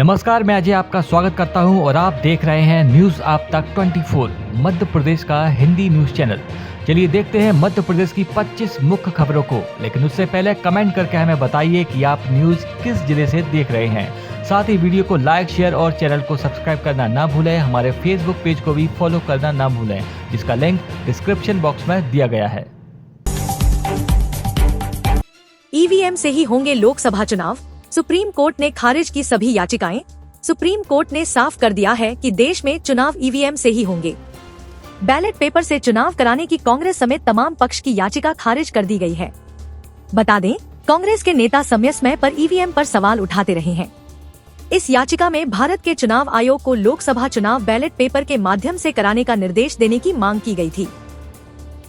नमस्कार, मैं अजय आपका स्वागत करता हूं और आप देख रहे हैं न्यूज आप तक 24 मध्य प्रदेश का हिंदी न्यूज चैनल। चलिए देखते हैं मध्य प्रदेश की 25 मुख्य खबरों को, लेकिन उससे पहले कमेंट करके हमें बताइए कि आप न्यूज किस जिले से देख रहे हैं। साथ ही वीडियो को लाइक, शेयर और चैनल को सब्सक्राइब करना ना भूलें। हमारे फेसबुक पेज को भी फॉलो करना ना भूलें, जिसका लिंक डिस्क्रिप्शन बॉक्स में दिया गया है। ईवीएम से ही होंगे लोकसभा चुनाव, सुप्रीम कोर्ट ने खारिज की सभी याचिकाएं। सुप्रीम कोर्ट ने साफ कर दिया है कि देश में चुनाव ईवीएम से ही होंगे। बैलेट पेपर से चुनाव कराने की कांग्रेस समेत तमाम पक्ष की याचिका खारिज कर दी गई है। बता दें, कांग्रेस के नेता समय समय पर ईवीएम पर सवाल उठाते रहे हैं। इस याचिका में भारत के चुनाव आयोग को लोकसभा चुनाव बैलेट पेपर के माध्यम से कराने का निर्देश देने की मांग की गई थी।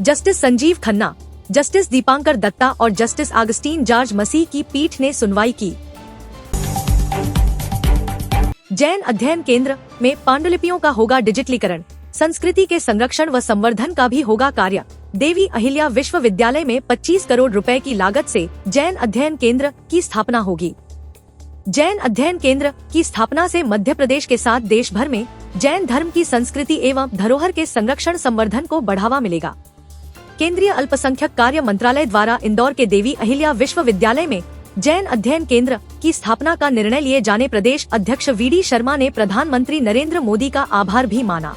जस्टिस संजीव खन्ना, जस्टिस दीपांकर दत्ता और जस्टिस अगस्टीन जॉर्ज मसीह की पीठ ने सुनवाई की। जैन अध्ययन केंद्र में पांडुलिपियों का होगा डिजिटलीकरण, संस्कृति के संरक्षण व संवर्धन का भी होगा कार्य। देवी अहिल्या विश्वविद्यालय में 25 करोड़ रुपए की लागत से जैन अध्ययन केंद्र की स्थापना होगी। जैन अध्ययन केंद्र की स्थापना से मध्य प्रदेश के साथ देश भर में जैन धर्म की संस्कृति एवं धरोहर के संरक्षण संवर्धन को बढ़ावा मिलेगा। केंद्रीय अल्पसंख्यक कार्य मंत्रालय द्वारा इंदौर के देवी अहिल्या विश्वविद्यालय में जैन अध्ययन केंद्र की स्थापना का निर्णय लिए जाने प्रदेश अध्यक्ष वीडी शर्मा ने प्रधानमंत्री नरेंद्र मोदी का आभार भी माना।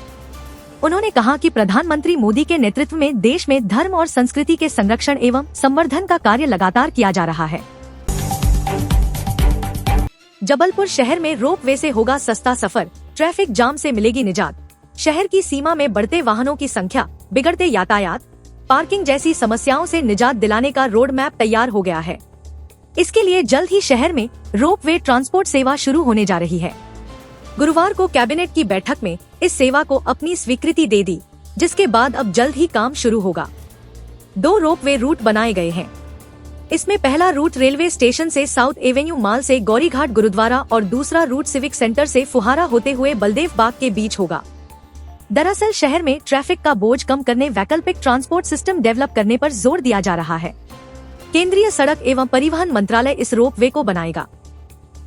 उन्होंने कहा कि प्रधानमंत्री मोदी के नेतृत्व में देश में धर्म और संस्कृति के संरक्षण एवं संवर्धन का कार्य लगातार किया जा रहा है। जबलपुर शहर में रोपवे से होगा सस्ता सफर, ट्रैफिक जाम से मिलेगी निजात। शहर की सीमा में बढ़ते वाहनों की संख्या, बिगड़ते यातायात, पार्किंग जैसी समस्याओं से निजात दिलाने का रोड मैप तैयार हो गया है। इसके लिए जल्द ही शहर में रोपवे ट्रांसपोर्ट सेवा शुरू होने जा रही है। गुरुवार को कैबिनेट की बैठक में इस सेवा को अपनी स्वीकृति दे दी, जिसके बाद अब जल्द ही काम शुरू होगा। 2 रोपवे रूट बनाए गए हैं। इसमें पहला रूट रेलवे स्टेशन से साउथ एवेन्यू मॉल से गौरीघाट गुरुद्वारा और दूसरा रूट सिविक सेंटर से फुहारा होते हुए बलदेव बाग के बीच होगा। दरअसल शहर में ट्रैफिक का बोझ कम करने वैकल्पिक ट्रांसपोर्ट सिस्टम डेवलप करने पर जोर दिया जा रहा है। केंद्रीय सड़क एवं परिवहन मंत्रालय इस रोपवे को बनाएगा।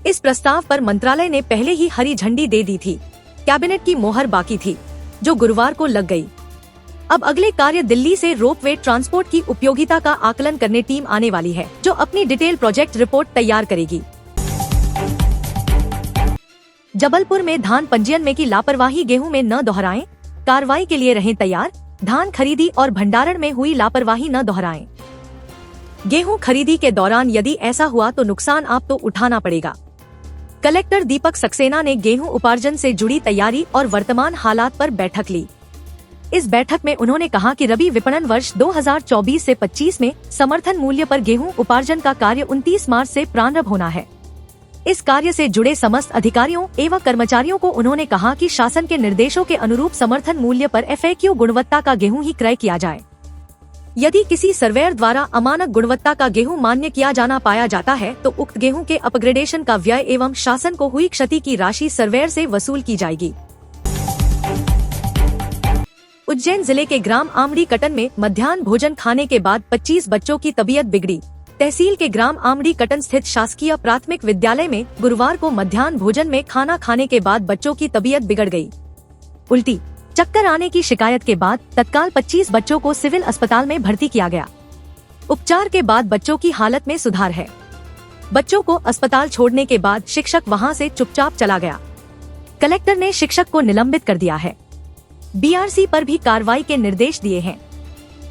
इस प्रस्ताव पर मंत्रालय ने पहले ही हरी झंडी दे दी थी। कैबिनेट की मोहर बाकी थी, जो गुरुवार को लग गई। अब अगले कार्य दिल्ली से रोपवे ट्रांसपोर्ट की उपयोगिता का आकलन करने टीम आने वाली है, जो अपनी डिटेल प्रोजेक्ट रिपोर्ट तैयार करेगी। जबलपुर में धान पंजीयन में की लापरवाही, गेहूं में न दोहराएं, कार्रवाई के लिए रहें तैयार। धान खरीदी और भंडारण में हुई लापरवाही न दोहराएं। गेहूं खरीदी के दौरान यदि ऐसा हुआ तो नुकसान आपको उठाना पड़ेगा। कलेक्टर दीपक सक्सेना ने गेहूं उपार्जन से जुड़ी तैयारी और वर्तमान हालात पर बैठक ली। इस बैठक में उन्होंने कहा कि रबी विपणन वर्ष 2024 से 25 में समर्थन मूल्य पर गेहूं उपार्जन का कार्य 29 मार्च से प्रारंभ होना है। इस कार्य से जुड़े समस्त अधिकारियों एवं कर्मचारियों को उन्होंने कहा कि शासन के निर्देशों के अनुरूप समर्थन मूल्य पर FAQ गुणवत्ता का गेहूं ही क्रय किया जाए। यदि किसी सर्वेयर द्वारा अमानक गुणवत्ता का गेहूं मान्य किया जाना पाया जाता है तो उक्त गेहूं के अपग्रेडेशन का व्यय एवं शासन को हुई क्षति की राशि सर्वेयर से वसूल की जाएगी। उज्जैन जिले के ग्राम आमड़ी कटन में मध्याह्न भोजन खाने के बाद 25 बच्चों की तबीयत बिगड़ी। तहसील के ग्राम आमड़ी कटन स्थित शासकीय प्राथमिक विद्यालय में गुरुवार को मध्याह्न भोजन में खाना खाने के बाद बच्चों की तबीयत बिगड़ गई। उल्टी, चक्कर आने की शिकायत के बाद तत्काल 25 बच्चों को सिविल अस्पताल में भर्ती किया गया। उपचार के बाद बच्चों की हालत में सुधार है। बच्चों को अस्पताल छोड़ने के बाद शिक्षक वहां से चुपचाप चला गया। कलेक्टर ने शिक्षक को निलंबित कर दिया है। BRC पर भी कार्रवाई के निर्देश दिए हैं।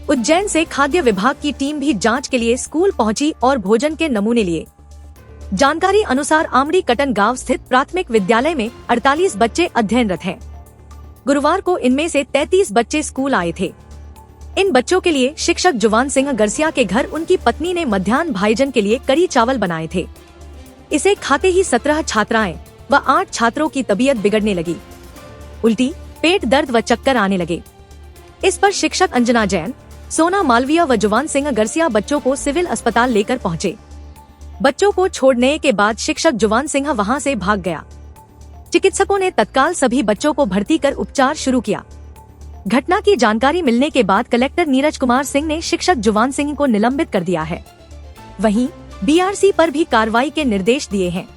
उज्जैन से खाद्य विभाग की टीम भी जांच के लिए स्कूल पहुंची और भोजन के नमूने लिए। जानकारी अनुसार आमड़ी कटन गांव स्थित प्राथमिक विद्यालय में 48 बच्चे अध्ययनरत हैं। गुरुवार को इनमें से 33 बच्चे स्कूल आए थे। इन बच्चों के लिए शिक्षक जुवान सिंह गरसिया के घर उनकी पत्नी ने मध्याह्न भोजन के लिए कड़ी चावल बनाए थे। इसे खाते ही 17 छात्राएं व 8 छात्रों की तबीयत बिगड़ने लगी। उल्टी, पेट दर्द व चक्कर आने लगे। इस पर शिक्षक अंजना जैन, सोना मालविया व जुवान सिंह गरसिया बच्चों को सिविल अस्पताल लेकर पहुंचे। बच्चों को छोड़ने के बाद शिक्षक जुवान सिंह वहां से भाग गया। चिकित्सकों ने तत्काल सभी बच्चों को भर्ती कर उपचार शुरू किया। घटना की जानकारी मिलने के बाद कलेक्टर नीरज कुमार सिंह ने शिक्षक जुवान सिंह को निलंबित कर दिया है। वहीं BRC पर भी कार्रवाई के निर्देश दिए हैं।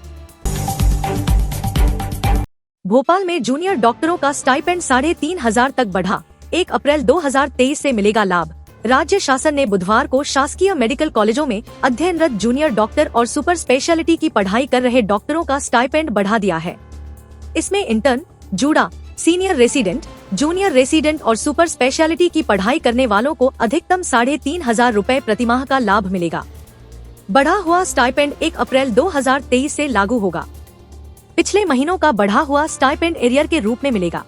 भोपाल में जूनियर डॉक्टरों का स्टाइपेंड 3,500 तक बढ़ा। 1 अप्रैल 2023 से मिलेगा लाभ। राज्य शासन ने बुधवार को शासकीय मेडिकल कॉलेजों में अध्ययनरत जूनियर डॉक्टर और सुपर स्पेशलिटी की पढ़ाई कर रहे डॉक्टरों का स्टाइपेंड बढ़ा दिया है। इसमें intern, JUDA, senior resident, junior resident और सुपर स्पेशलिटी की पढ़ाई करने वालों को अधिकतम 3,500 रूपए प्रतिमाह का लाभ मिलेगा। बढ़ा हुआ स्टाइपेंड 1 अप्रैल 2023 से लागू होगा। पिछले महीनों का बढ़ा हुआ स्टाइपेंड एरियर के रूप में मिलेगा।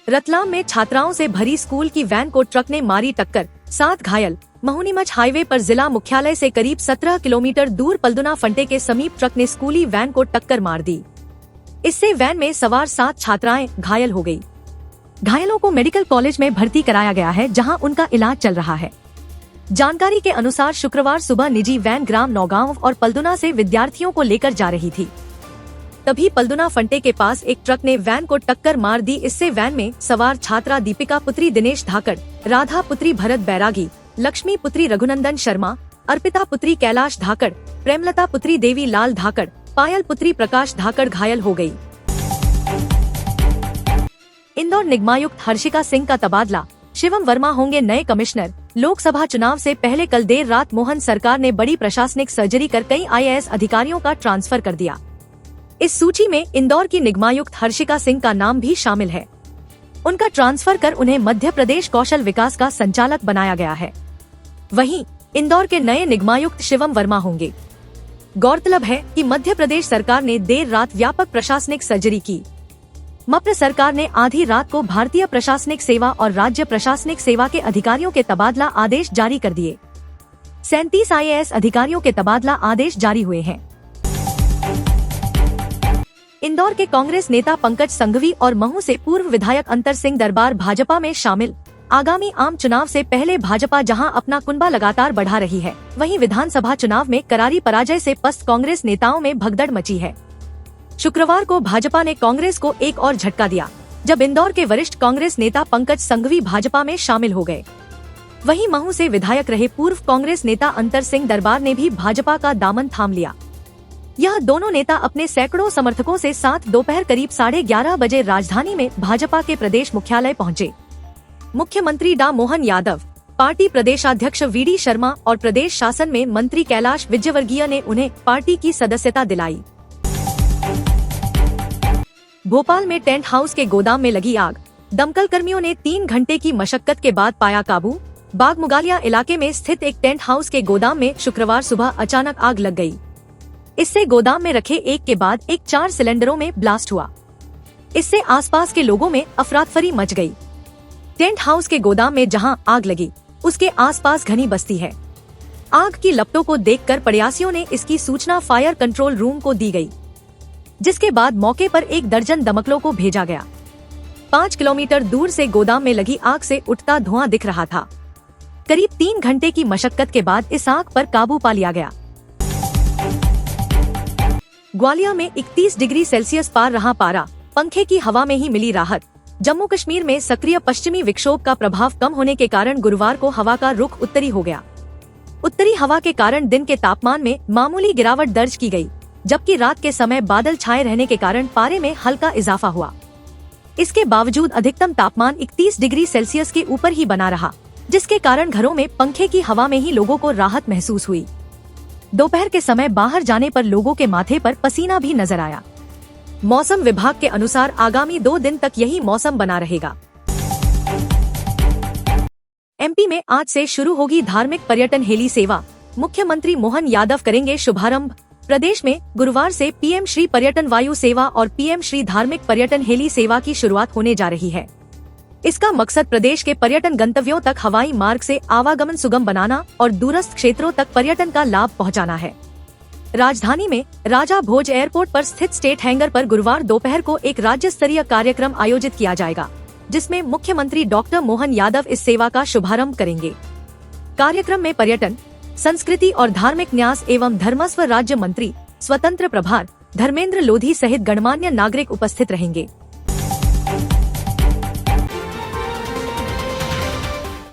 रतलाम में छात्राओं से भरी स्कूल की वैन को ट्रक ने मारी टक्कर, 7 घायल। महुनीमच हाईवे पर जिला मुख्यालय से करीब 17 किलोमीटर दूर पलदुना फंटे के समीप ट्रक ने स्कूली वैन को टक्कर मार दी। इससे वैन में सवार 7 छात्राएं घायल हो गयी। घायलों को मेडिकल कॉलेज में भर्ती कराया गया है, जहां उनका इलाज चल रहा है। जानकारी के अनुसार शुक्रवार सुबह निजी वैन ग्राम नौगांव और पलदुना से विद्यार्थियों को लेकर जा रही थी। तभी पलदुना फंटे के पास एक ट्रक ने वैन को टक्कर मार दी। इससे वैन में सवार छात्रा दीपिका पुत्री दिनेश धाकड़, राधा पुत्री भरत बैरागी, लक्ष्मी पुत्री रघुनंदन शर्मा, अर्पिता पुत्री कैलाश धाकड़, प्रेमलता पुत्री देवी लाल धाकड़, पायल पुत्री प्रकाश धाकड़ घायल हो गयी। इंदौर निगमायुक्त हर्षिका सिंह का तबादला, शिवम वर्मा होंगे नए कमिश्नर। लोकसभा चुनाव से पहले कल देर रात मोहन सरकार ने बड़ी प्रशासनिक सर्जरी कर कई IAS अधिकारियों का ट्रांसफर कर दिया। इस सूची में इंदौर की निगमायुक्त हर्षिका सिंह का नाम भी शामिल है। उनका ट्रांसफर कर उन्हें मध्य प्रदेश कौशल विकास का संचालक बनाया गया है। वहीं इंदौर के नए निगमायुक्त शिवम वर्मा होंगे। गौरतलब है कि मध्य प्रदेश सरकार ने देर रात व्यापक प्रशासनिक सर्जरी की। मप्र सरकार ने आधी रात को भारतीय प्रशासनिक सेवा और राज्य प्रशासनिक सेवा के अधिकारियों के तबादला आदेश जारी कर दिए। 37 IAS अधिकारियों के तबादला आदेश जारी हुए हैं। इंदौर के कांग्रेस नेता पंकज संघवी और महू से पूर्व विधायक अंतर सिंह दरबार भाजपा में शामिल। आगामी आम चुनाव से पहले भाजपा जहां अपना कुनबा लगातार बढ़ा रही है, वहीं विधानसभा चुनाव में करारी पराजय से पस्त कांग्रेस नेताओं में भगदड़ मची है। शुक्रवार को भाजपा ने कांग्रेस को एक और झटका दिया, जब इंदौर के वरिष्ठ कांग्रेस नेता पंकज संघवी भाजपा में शामिल हो गए। वहीं महू से विधायक रहे पूर्व कांग्रेस नेता अंतर सिंह दरबार ने भी भाजपा का दामन थाम लिया। यह दोनों नेता अपने सैकड़ों समर्थकों से साथ दोपहर करीब 11:30 बजे राजधानी में भाजपा के प्रदेश मुख्यालय पहुंचे। मुख्यमंत्री डा मोहन यादव, पार्टी प्रदेशाध्यक्ष VD शर्मा और प्रदेश शासन में मंत्री कैलाश विजयवर्गीय ने उन्हें पार्टी की सदस्यता दिलाई। भोपाल में टेंट हाउस के गोदाम में लगी आग, दमकल कर्मियों ने 3 घंटे की मशक्कत के बाद पाया काबू। बाग मुगालिया इलाके में स्थित एक टेंट हाउस के गोदाम में शुक्रवार सुबह अचानक आग लग गई। इससे गोदाम में रखे एक के बाद एक 4 सिलेंडरों में ब्लास्ट हुआ। इससे आसपास के लोगों में अफरातफरी मच गई। टेंट हाउस के गोदाम में जहां आग लगी, उसके आसपास घनी बस्ती है। आग की लपटों को देखकर पड़ोसियों ने इसकी सूचना फायर कंट्रोल रूम को दी गई, जिसके बाद मौके पर 1 दर्जन दमकलों को भेजा गया। 5 किलोमीटर दूर से गोदाम में लगी आग से उठता धुआं दिख रहा था। करीब 3 घंटे की मशक्कत के बाद इस आग पर काबू पा लिया गया। ग्वालियर में 31 डिग्री सेल्सियस पार रहा पारा, पंखे की हवा में ही मिली राहत। जम्मू कश्मीर में सक्रिय पश्चिमी विक्षोभ का प्रभाव कम होने के कारण गुरुवार को हवा का रुख उत्तरी हो गया। उत्तरी हवा के कारण दिन के तापमान में मामूली गिरावट दर्ज की गई, जबकि रात के समय बादल छाए रहने के कारण पारे में हल्का इजाफा हुआ। इसके बावजूद अधिकतम तापमान 31 डिग्री सेल्सियस के ऊपर ही बना रहा, जिसके कारण घरों में पंखे की हवा में ही लोगों को राहत महसूस हुई। दोपहर के समय बाहर जाने पर लोगों के माथे पर पसीना भी नजर आया। मौसम विभाग के अनुसार आगामी 2 दिन तक यही मौसम बना रहेगा। MP में आज से शुरू होगी धार्मिक पर्यटन हेली सेवा, मुख्यमंत्री मोहन यादव करेंगे शुभारंभ। प्रदेश में गुरुवार से PM श्री पर्यटन वायु सेवा और PM श्री धार्मिक पर्यटन हेली सेवा की शुरुआत होने जा रही है। इसका मकसद प्रदेश के पर्यटन गंतव्यों तक हवाई मार्ग से आवागमन सुगम बनाना और दूरस्थ क्षेत्रों तक पर्यटन का लाभ पहुंचाना है। राजधानी में राजा भोज एयरपोर्ट पर स्थित स्टेट हैंगर पर गुरुवार दोपहर को एक राज्य स्तरीय कार्यक्रम आयोजित किया जाएगा, जिसमें मुख्यमंत्री डॉक्टर मोहन यादव इस सेवा का शुभारंभ करेंगे। कार्यक्रम में पर्यटन, संस्कृति और धार्मिक न्यास एवं धर्मस्व राज्य मंत्री स्वतंत्र प्रभार धर्मेंद्र लोधी सहित गणमान्य नागरिक उपस्थित रहेंगे।